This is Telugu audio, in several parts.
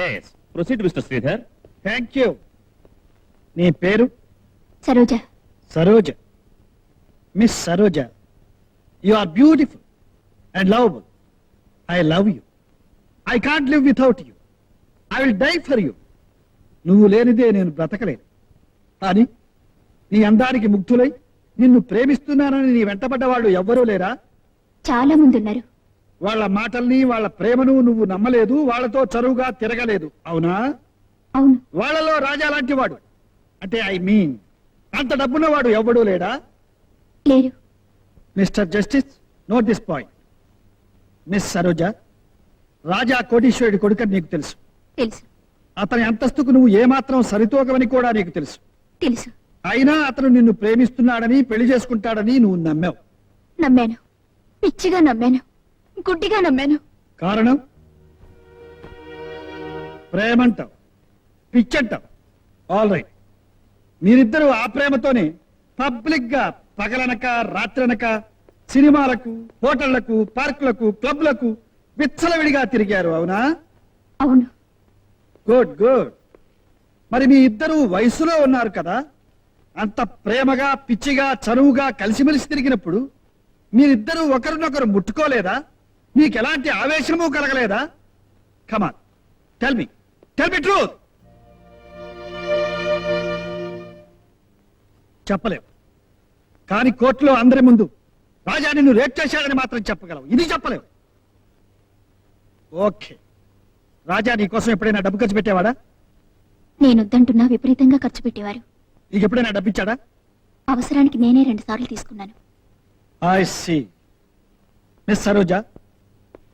Yes proceed mister Sridhar. Thank you. నీ పేరు? Saroja. Saroja. Miss Saroja, you are beautiful and lovable. I love you. I can't live without you. I will die for you. నువ్వు లేనిదే నేను బ్రతకలేను. కానీ నీ అందానికి ముగ్ధులై నిన్ను ప్రేమిస్తున్నానని నీ వెంటబడ్డ వాళ్ళు ఎవ్వరూ లేరా? చాలా మంది ఉన్నారు. వాళ్ళ మాటల్ని వాళ్ళ ప్రేమను నువ్వు నమ్మలేదు, వాళ్ళతో చరువుగా తిరగలేదు, అవునా? అవును. వాళ్ళలో రాజా లాంటి వాడు, అంటే ఐ మీన్ అంత డబ్బున్నవాడు ఎవ్వడూ లేడా? లేరు. Mister justice, note this point. Miss Saroja, Raja కోటీశ్వరుడి కొడుకని నీకు తెలుసు. తెలుసు. అతని అంతస్తుకు నువ్వు ఏమాత్రం సరితూగవని కూడా నీకు తెలుసు. తెలుసు. అయినా అతను నిన్ను ప్రేమిస్తున్నాడని, పెళ్లి చేసుకుంటాడని నువ్వు నమ్మావు. నమ్మాను. పిచ్చిగా నమ్మాను. గుడ్డిగా నమ్మాను. కారణం? ప్రేమంటావు, పిచ్చంటావు. All right. మీరిద్దరూ ఆ ప్రేమతోనే పబ్లిక్ గా పగలనక రాత్రనక సినిమాలకు, హోటళ్లకు, పార్కులకు, క్లబ్లకు విచ్చలవిడిగా తిరిగారు, అవునా? అవును. Good good. మరి మీ ఇద్దరు వయసులో ఉన్నారు కదా, అంత ప్రేమగా పిచ్చిగా చనువుగా కలిసిమెలిసి తిరిగినప్పుడు మీరిద్దరూ ఒకరినొకరు ముట్టుకోలేదా? మీకెలాంటి ఆవేశమూ కలగలేదా? కమాన్, టెల్ మీ ట్రూత్. చెప్పలేవు, కానీ కోర్టులో అందరి ముందు రాజా నిన్ను రేప్ చేశాడని మాత్రం చెప్పగలవు. ఇది చెప్పలేవు. ఓకే. రాజా నీ కోసం ఎప్పుడైనా డబ్బు ఖర్చు పెట్టేవాడా? నేనొద్దంటున్నా విపరీతంగా ఖర్చు పెట్టేవారు. నీకు ఎప్పుడైనా డబ్బిచ్చాడా? అవసరానికి నేనే 2 సార్లు తీసుకున్నాను. I see. మిస్ సరోజ,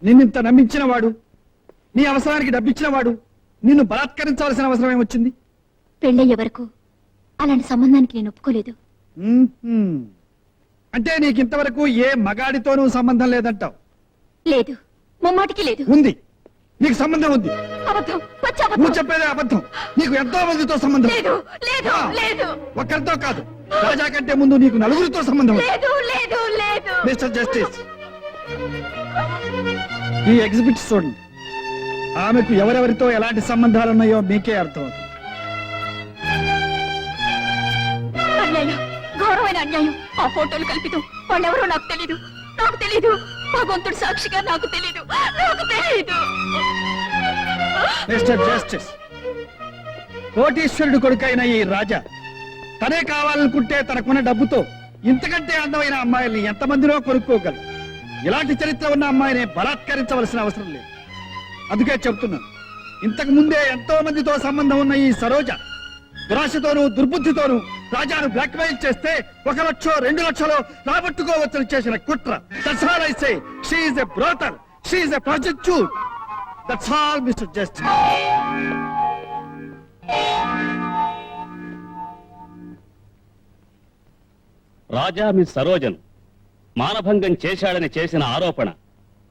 నిన్నింత నమ్మించిన వాడు, నీ అవసరానికి డబ్బిచ్చిన వాడు నిన్ను బలాత్కరించవలసిన అవసరం ఏమొచ్చింది? పెళ్ళయ్యే వరకు అలాంటి సంబంధానికి నేను ఒప్పుకోలేదు. అంటే నీకింతవరకు ఏ మగాడితోనూ సంబంధం లేదంటావు? లేదు, ముమ్మాటికి లేదు. ఉంది. నీకు సంబంధం ఉంది. అబద్ధం, పచ్చి అబద్ధం. నువ్వు చెప్పేదే అబద్ధం. నీకు ఎంతో మందితో సంబంధం. లేదు, లేదు, ఆ, లేదు. ఒక్కరితో కాదు, రాజా కంటే ముందు నీకు 4 సంబంధం ఉంది. లేదు, లేదు, లేదు. మిస్టర్ జస్టిస్, ఈ ఎగ్జిబిట్ చూడండి. ఆమెకు ఎవరెవరితో ఎలాంటి సంబంధాలు ఉన్నాయో మీకే అర్థమవుతుంది. అన్యాయం, ఘోరమైన అన్యాయం. ఆ ఫోటోలు కల్పితం. వాళ్ళెవరో నాకు తెలీదు. నాకు తెలీదు. భగవంతుడు సాక్షిగా నాకు తెలీదు. నాకు తెలీదు. మిస్టర్ జస్టిస్, కోటీశ్వరుడు కొడుకైన ఈ రాజా తనే కావాలనుకుంటే తనకున్న డబ్బుతో ఇంతకంటే అందమైన అమ్మాయిల్ని ఎంతమందిలో కొనుక్కోగలరు. ఇలాంటి చరిత్ర ఉన్న అమ్మాయిని బలాత్కరించవలసిన అవసరం లేదు. అందుకే చెప్తున్నాను, ఇంతకు ముందే ఎంతో మందితో సంబంధం ఉన్న ఈ సరోజ దురాశతోనూ దుర్బుద్ధితోనూ రాజాను బ్లాక్మెయిల్ చేస్తే 1 లక్షో 2 లక్షలో రాబట్టుకోవచ్చని చేసిన కుట్ర. That's all I say. She is a brothel. She is a prostitute. That's all, Mr. Justice. Raja miss సరోజను మానభంగం చేశాడని చేసిన ఆరోపణ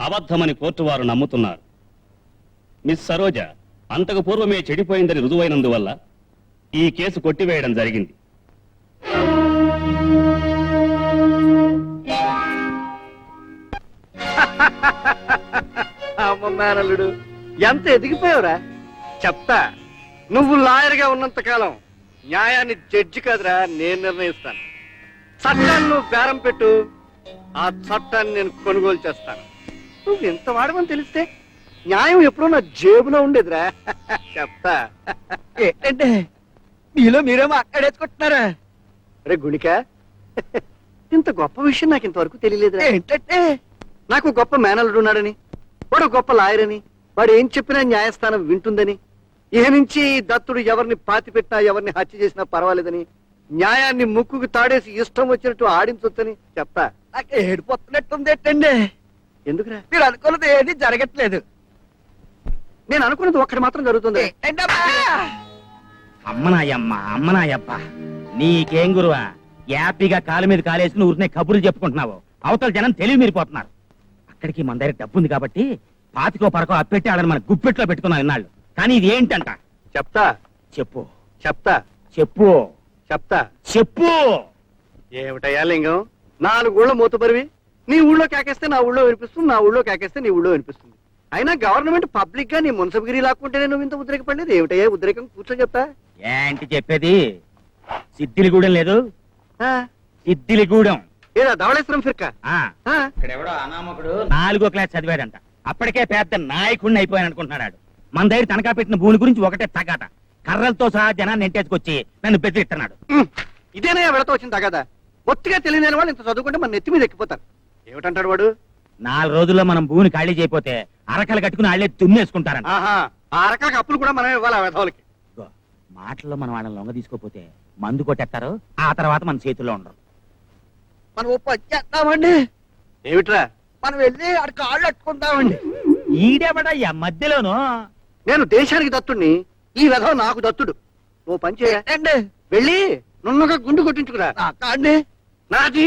అబద్ధమని కోర్టు వారు నమ్ముతున్నారు. మిస్ సరోజ అంతకు పూర్వమే చెడిపోయిందని రుజువైనందువల్ల ఈ కేసు కొట్టివేయడం జరిగింది. అమ్మ మేనల్లుడు, ఎంత ఎదిగిపోయావురా. చెప్తా, నువ్వు లాయర్గా ఉన్నంత కాలం న్యాయాన్ని జడ్జి కాదురా నేను నిర్ణయిస్తాను. చట్టాన్ని నువ్వు బేరం పెట్టు, ఆ చట్టాన్ని నేను కొనుగోలు చేస్తాను. నువ్వు ఎంత వాడమని తెలిస్తే న్యాయం ఎప్పుడో నా జేబులో ఉండేదిరా. చెప్తా. ఏంటంటే మీలో మీరేమో అక్కడేసుకుంటున్నారా? రే గుణిక, ఇంత గొప్ప విషయం నాకు ఇంతవరకు తెలియలేదురా. ఏంటంటే నాకు గొప్ప మేనల్లుడు ఉన్నాడని, వాడు గొప్ప లాయర్ అని, వాడు ఏం చెప్పినా న్యాయస్థానం వింటుందని, ఇహ నుంచి దత్తుడు ఎవరిని పాతి పెట్టినా ఎవరిని హత్య చేసినా పర్వాలేదని, న్యాయాన్ని ముక్కుకు తాడేసి ఇష్టం వచ్చినట్టు ఆడించొచ్చని చెప్తా. నాకు ఏడిపోతున్నట్టుంది. ఏంటండి ఎందుకురా? మీరు అనుకున్నది ఏది జరగట్లేదు. నేను అనుకున్నది ఒక్కటి మాత్రం జరుగుతుంది. అమ్మనాయమ్మ అమ్మనాయప్ప, నీకేం గురువా? యాపీగా కాలు మీద కాలేసుకుని ఊరినే కబుర్లు చెప్పుకుంటున్నావు. అవతల జనం తెలివి మీరిపోతున్నారు. అక్కడికి మన దగ్గర డబ్బు ఉంది కాబట్టి పాతికో పరకో అప్పెట్టి ఆడని మన గుప్పెట్లో పెట్టుకున్నాం ఇన్నాళ్ళు. కానీ ఇది ఏంటంట? చెప్తా. చెప్పు. చెప్తా. చెప్పు. చెప్తా. చెప్పు. ఏమిటయ్యా లింగం, 4 ఊళ్ళో మూతబరివి. నీ ఊళ్ళో కేకేస్తే నా ఊళ్ళో వినిపిస్తుంది, నా ఊళ్ళో కేకేస్తే నీ ఊళ్ళో వినిపిస్తుంది. అయినా గవర్నమెంట్ పబ్లిక్ గా నీ మున్సబగిరి లాక్కుంటేనే నువ్వు ఇంత ఉద్రేకపడలేదు ఏమిటయ్యా ఉద్రేకం కూర్చొని చెప్తా ఏంటి చెప్పేది? సిద్ధిలిగూడెం లేదు, ఆ, సిద్ధిలిగూడెం. ఏదా ధవళేశ్వరం ఫిర్కా ఆ, ఆ, ఇక్కడెవడో అనామకుడు 4వ క్లాస్ చదివాడంట. అప్పటికే పెద్ద నాయకుడిని అయిపోయాను అనుకుంటున్నాడు ఆడు. మన దగ్గర తనఖా పెట్టిన భూమి గురించి ఒకటే తగాట. కర్రలతో సహా జనాన్ని ఎంటేసుకొచ్చి నన్ను బెదిరిస్తున్నాడు. ఉమ్, ఇదేనయ్యా వెళతా వచ్చింది తగదా బొత్తిగా తెలియని వాళ్ళు ఇంత చదువుకుంటే మన నెత్తి మీద ఎక్కిపోతారు ఏమిటంటాడు వాడు 4 రోజుల్లో మనం భూమిని ఖాళీ చేయకపోతే అరకలు కట్టుకుని వాళ్ళే తుమ్మేసుకుంటారంట. ఆహా ఆ రకాల అప్పులు కూడా మనం ఇవ్వాలి ఆ వెధవులకి ఇదిగో, మాటల్లో మనం వాళ్ళని లొంగ తీసుకోపోతే మందు కొట్టేస్తారు. ఆ తర్వాత మన చేతుల్లో ఉండరు. మనం ఓ పని చేద్దామండి ఏమిట్రా మనం వెళ్ళి అక్కడ కాళ్ళు అట్టుకుందామండి ఈడేబడయ్యా మధ్యలోను. నేను దేశానికి దత్తుడిని ఈ వెధవ నాకు దత్తుడు ఓ పని చేయండి వెళ్ళి నున్నగా గుండు కొట్టించుకురా అండి నాది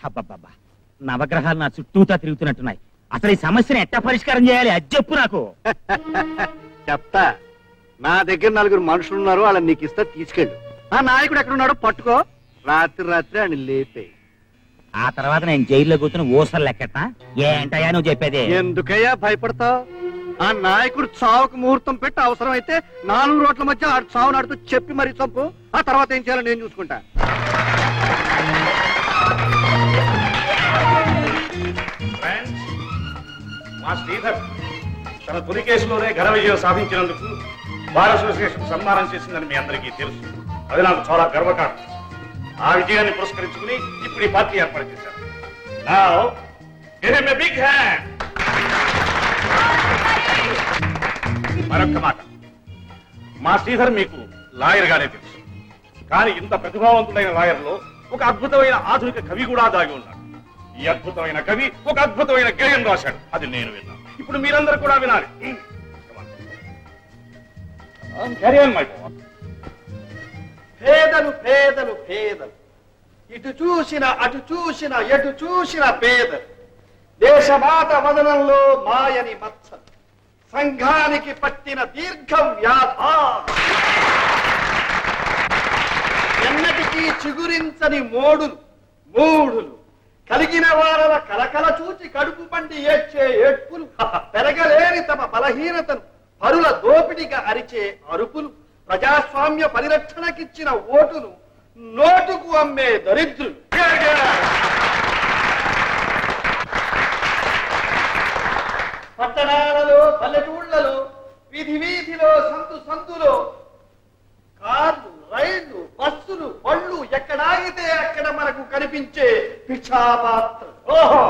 అబ్బబ్బబ్బా, నవగ్రహాలు నా చుట్టూతా తిరుగుతున్నట్టున్నాయి. అసలు ఈ సమస్యను ఎట్టా పరిష్కారం చేయాలి అది చెప్పు నాకు. చెప్తా నా దగ్గర 4 మనుషులు ఉన్నారు వాళ్ళని నీకు ఇస్తా తీసుకెళ్ళు ఆ నాయకుడు ఎక్కడున్నాడో పట్టుకో రాత్రి ఆయన లేపే ఆ తర్వాత నేను జైల్లో కూర్చుని ఊసలు లెక్కట. ఏంటయ్యా నువ్వు చెప్పేది? ఎందుకయ్యా భయపడతావు ఆ నాయకుడు చావుకు ముహూర్తం పెట్టి అవసరం అయితే 4 రోడ్ల మధ్య ఆడు చావు నాడుతూ చెప్పి మరీ చంపు ఆ తర్వాత ఏం చేయాలో నేను చూసుకుంటా ఫ్రెండ్స్, మా శ్రీధర్ తన తొలి కేసులోనే ఘన విజయం సాధించినందుకు బార్ అసోసియేషన్ సన్మానం చేసిందని మీ అందరికీ తెలుసు. అది నాకు చాలా గర్వకారణం. ఆ విజయాన్ని పురస్కరించుకుని ఇప్పుడు ఈ పార్టీ ఏర్పాటు చేశారు. Now, give him a big hand. మరొక్క మాట, మా శ్రీధర్ మీకు లాయర్ గానే తెలుసు, కానీ ఇంత ప్రతిభావంతుడైన లాయర్లో ఒక అద్భుతమైన ఆధునిక కవి కూడా దాగి ఉన్నాడు. ఈ అద్భుతమైన కవి ఒక అద్భుతమైన గేయం రాశాడు. అది నేను విన్నాను. ఇప్పుడు మీరందరూ కూడా వినాలి. Carry on, my boy. పేదలు పేదలు పేదలు ఇటు చూసిన అటు చూసిన ఎటు చూసిన పేదలు దేశమాత వదనంలో మాయని మత్సలు సంఘానికి పట్టిన దీర్ఘ వ్యాధ ఎన్నటికీ చిగురించని మూడులు కలిగిన వారల కలకల చూచి కడుపు పండి ఏడ్చే ఏడ్పులు పెరగలేని తమ బలహీనతను పరుల దోపిడిగా అరిచే అరుపులు ప్రజాస్వామ్య పరిరక్షణకిచ్చిన ఓటును నోటుకు అమ్మే దరిద్రులు పట్టణాలలో పల్లెటూళ్లలో వీధిలో సందులో కార్లు రైళ్లు బస్సులు బళ్ళు ఎక్కడాగితే అక్కడ మనకు కనిపించే పిచ్చాపాత్ర ఓహో